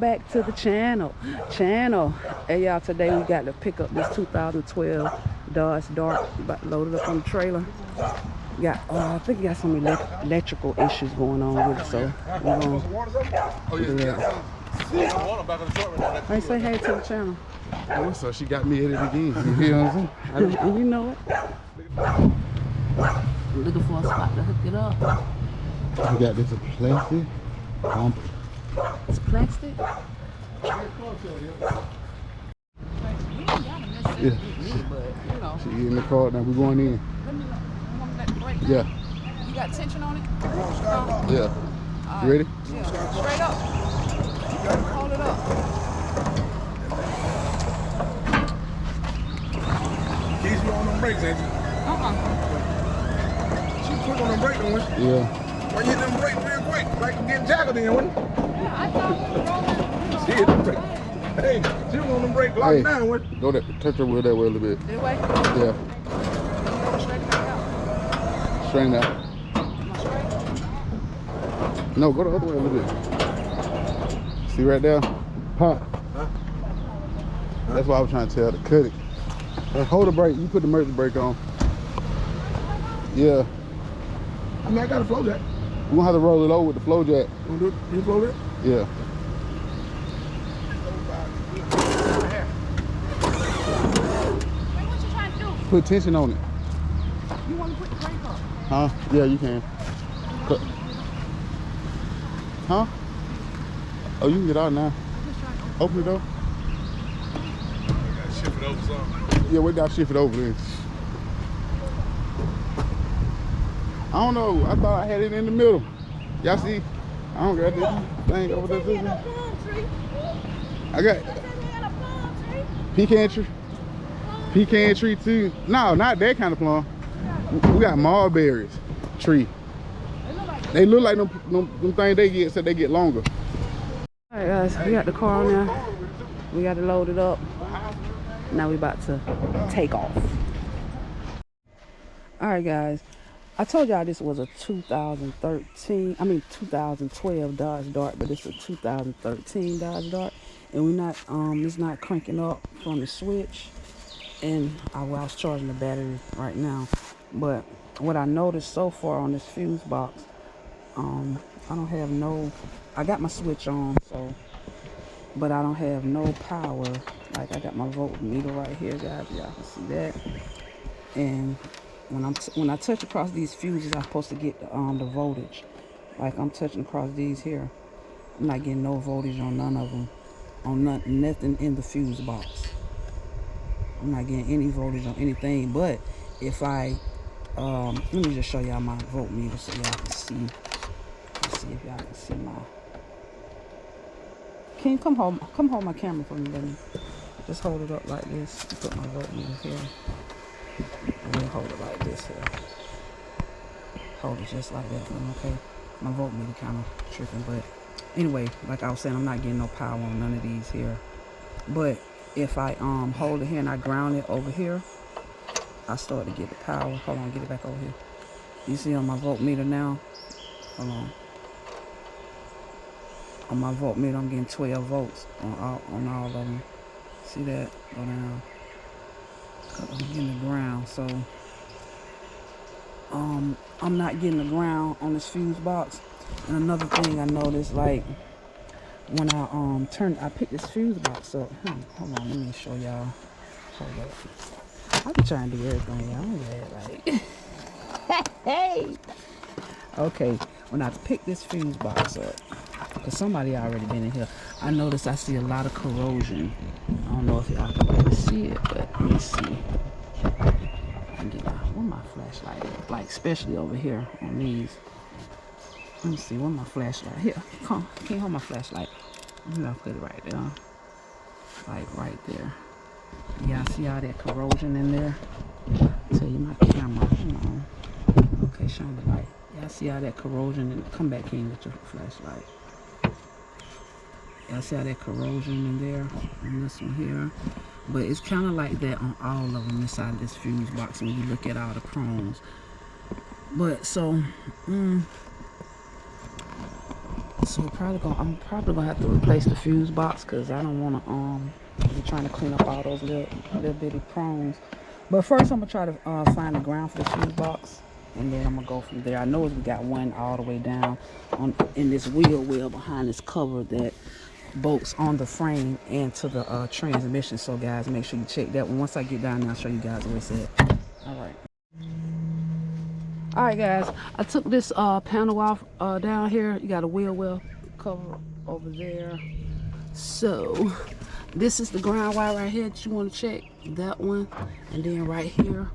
back to the channel. Hey y'all, today we got to pick up this 2012 Dodge Dart. About to load it up on the trailer. Got I think we got some electrical issues going on with it, so we're gonna I say hey to the channel. Oh, so she got me at it again. You feel what I'm saying? You know it. Looking for a spot to hook it up. We got this plastic pump. It's plastic? Yeah. She in the car, now we going in. Yeah. You got tension on it? Yeah. You ready? Yeah. Straight up. Hold it up. Keys, you on them brakes, ain't you? She quick on them brakes, don't she? Yeah. Why you hit them brakes real quick? Like you getting jaggled in, wasn't you? Yeah, I thought you were rolling. She hit them brakes. Hey, she was on them brakes locked down, wasn't you? Go that, touch her wheel that way a little bit. This way? Yeah. Straighten back out. Straighten out. Straight? No, go the other way a little bit. See right there? Pop. Huh? That's what I was trying to tell her to cut it. Hold the brake. You put the emergency brake on. Yeah. I mean, I got a flow jack. We're gonna have to roll it over with the flow jack. You do it? You flow that? Yeah. Wait, what you trying to do? Put tension on it. You want to put the brake on? Huh? Yeah, you can. Huh? Oh, you can get out now. Open the door. Gotta shift it over something. Yeah, we got to shift it over then. I don't know. I thought I had it in the middle. Y'all see? I don't got this thing over there. I got pecan tree. Pecan tree too. No, not that kind of plum. We got mulberries tree. They look like them things they get, so they get longer. All right, guys, we got the car now. We got to load it up. Now we about to take off. All right, guys. I told y'all this was a 2012 Dodge Dart, but it's a 2013 Dodge Dart, and we're not it's not cranking up from the switch. And I was charging the battery right now, but what I noticed so far on this fuse box, I don't have I got my switch on, so, but I don't have no power. Like I got my voltmeter right here, guys. Y'all can see that. And when I touch across these fuses, I'm supposed to get the voltage. Like I'm touching across these here, I'm not getting no voltage on none of them, on nothing in the fuse box. I'm not getting any voltage on anything. But if I let me just show y'all my voltmeter so y'all can see. Let's see if y'all can see my. Can you come hold my camera for me, baby? Just hold it up like this. Put my voltmeter here. And then hold it like this here. Hold it just like that for me, okay? My voltmeter kind of tripping, but anyway, like I was saying, I'm not getting no power on none of these here. But if I hold it here and I ground it over here, I start to get the power. Hold on, get it back over here. You see on my voltmeter now? Hold on. On my voltmeter, I'm getting 12 volts on all of them. See that? Go down. I'm getting the ground, so I'm not getting the ground on this fuse box. And another thing I noticed, like when I I picked this fuse box up. Hold on, let me show y'all. Hold up. I be trying to do everything, y'all. I'm glad, like hey. Okay, when I picked this fuse box up, because somebody already been in here, I noticed I see a lot of corrosion. I don't know if y'all can really see it, but let me see. Where my flashlight at? Like, especially over here on these. Let me see, where my flashlight? Here, come, can you hold my flashlight? I'm gonna put it right there. Like, right there. Y'all see all that corrosion in there? I'll tell you my camera. Hold on. Okay, show me the light. Y'all see all that corrosion? And come back in with your flashlight. Y'all see all that corrosion in there on this one here? But it's kind of like that on all of them inside this fuse box when you look at all the chromes. But so So I'm probably gonna have to replace the fuse box because I don't want to be trying to clean up all those little bitty prongs. But first I'm gonna try to find the ground for the fuse box, and then I'm gonna go from there. I know we got one all the way down in this wheel well behind this cover that bolts on the frame and to the transmission. So guys, make sure you check that one. Once I get down there, I'll show you guys where it's at. All right guys, I took this panel off down here. You got a wheel well cover over there. So this is the ground wire right here that you want to check, that one. And then right here,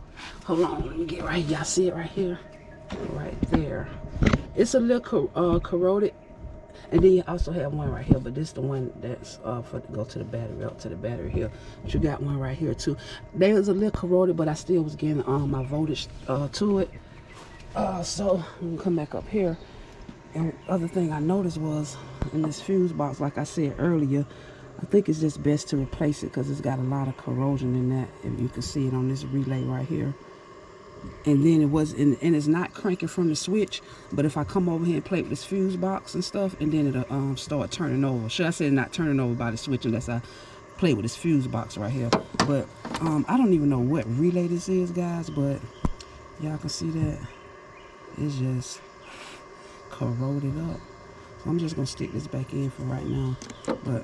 hold on, let me get right here. Y'all see it right here, right there. It's a little corroded. And then you also have one right here, but this is the one that's for to go to the battery, up to the battery here. But you got one right here too. There's a little corroded, but I still was getting my voltage to it. So I'm gonna come back up here. And other thing I noticed was in this fuse box, like I said earlier, I think it's just best to replace it because it's got a lot of corrosion in that. If you can see it on this relay right here. And then and it's not cranking from the switch, but if I come over here and play with this fuse box and stuff, and then it'll start turning over. Should I say not turning over by the switch unless I play with this fuse box right here. But I don't even know what relay this is, guys, but y'all can see that it's just corroded up. So I'm just gonna stick this back in for right now, but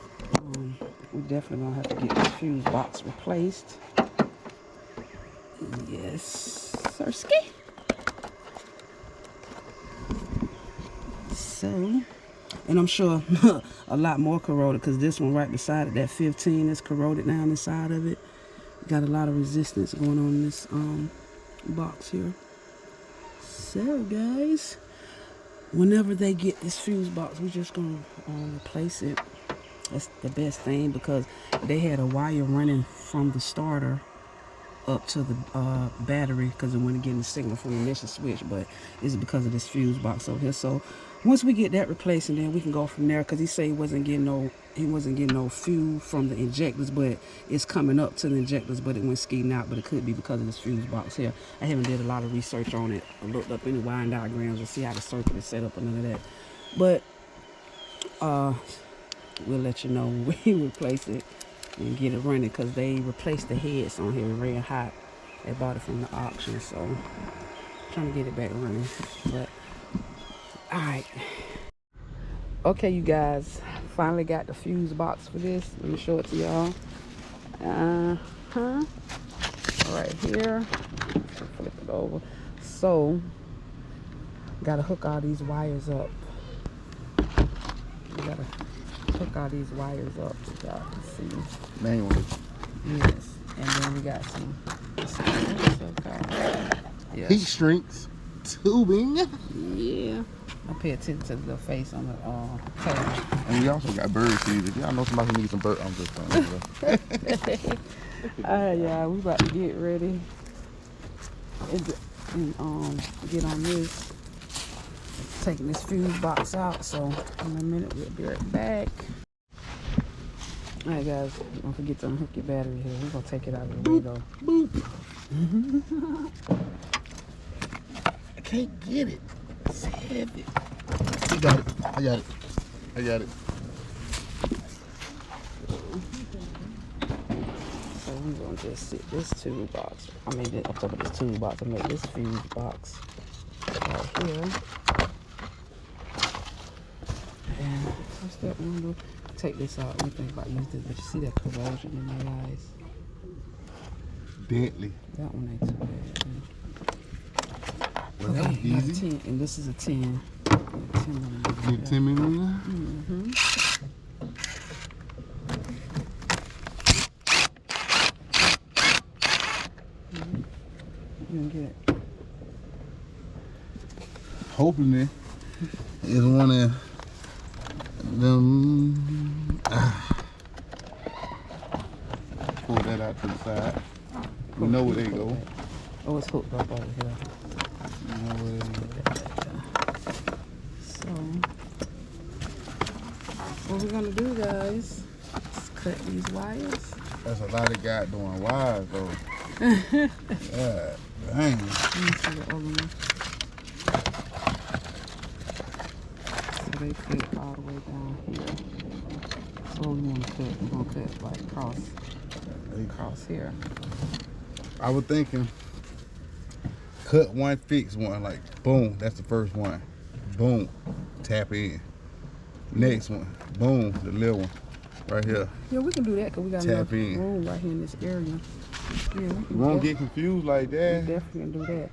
we definitely gonna have to get this fuse box replaced. Yes, Sirski. So, and I'm sure a lot more corroded because this one right beside it, that 15 is corroded down the side of it. Got a lot of resistance going on in this box here. So guys, whenever they get this fuse box, we're just gonna replace it. That's the best thing because they had a wire running from the starter up to the battery because it wasn't getting the signal from the ignition switch, but it's because of this fuse box over here. So once we get that replaced, and then we can go from there, because he said he wasn't getting no fuel from the injectors, but it's coming up to the injectors, but it went skiing out. But it could be because of this fuse box here. I haven't did a lot of research on it. I looked up any wiring diagrams to see how the circuit is set up and none of that. But we'll let you know when we replace it and get it running, because they replaced the heads on here. It ran hot. They bought it from the auction, so I'm trying to get it back running. But all right, okay, you guys, finally got the fuse box for this. Let me show it to y'all. Right here, flip it over. So gotta hook all these wires up. You gotta hook all these wires up so y'all can see. Manually. Yes. And then we got some heat shrinks, tubing. Yeah. I pay attention to the face on the table. And we also got bird seeds. If y'all know somebody who needs some bird, I'm just saying. Alright, y'all, we about to get ready and get on this. Taking this fuse box out, so in a minute we'll be right back. Alright guys, don't forget to unhook your battery here. We're gonna take it out of the way though. Boop. I can't get it. It's heavy. You got it. I got it. So we're gonna just sit this tube box. I mean, on top of this tube box and make this fuse box right here. And what's that one? Take this out. What do you think about using this? But you see that corrosion in my eyes? Deadly. That one ain't too bad. Well, that was easy. 10, and this is a 10. Need a 10 minutes on there? You can get it. Hoping it's one of them. Pull that out to the side. We know where they go. Oh, it's hooked up over here. We know where they go. So, what we're gonna do, guys, is cut these wires. That's a lot of goddamn wires, though. Yeah, dang. Let me see the other one. So we they cut all the way down here. So we want to cut, we're going to cut like across here. I was thinking, cut one, fix one, like boom, that's the first one. Boom, tap in. Next one, boom, the little one, right here. Yeah, we can do that because we got Tap enough in. room right here in this area. Yeah, You won't get confused like we that. definitely can do that.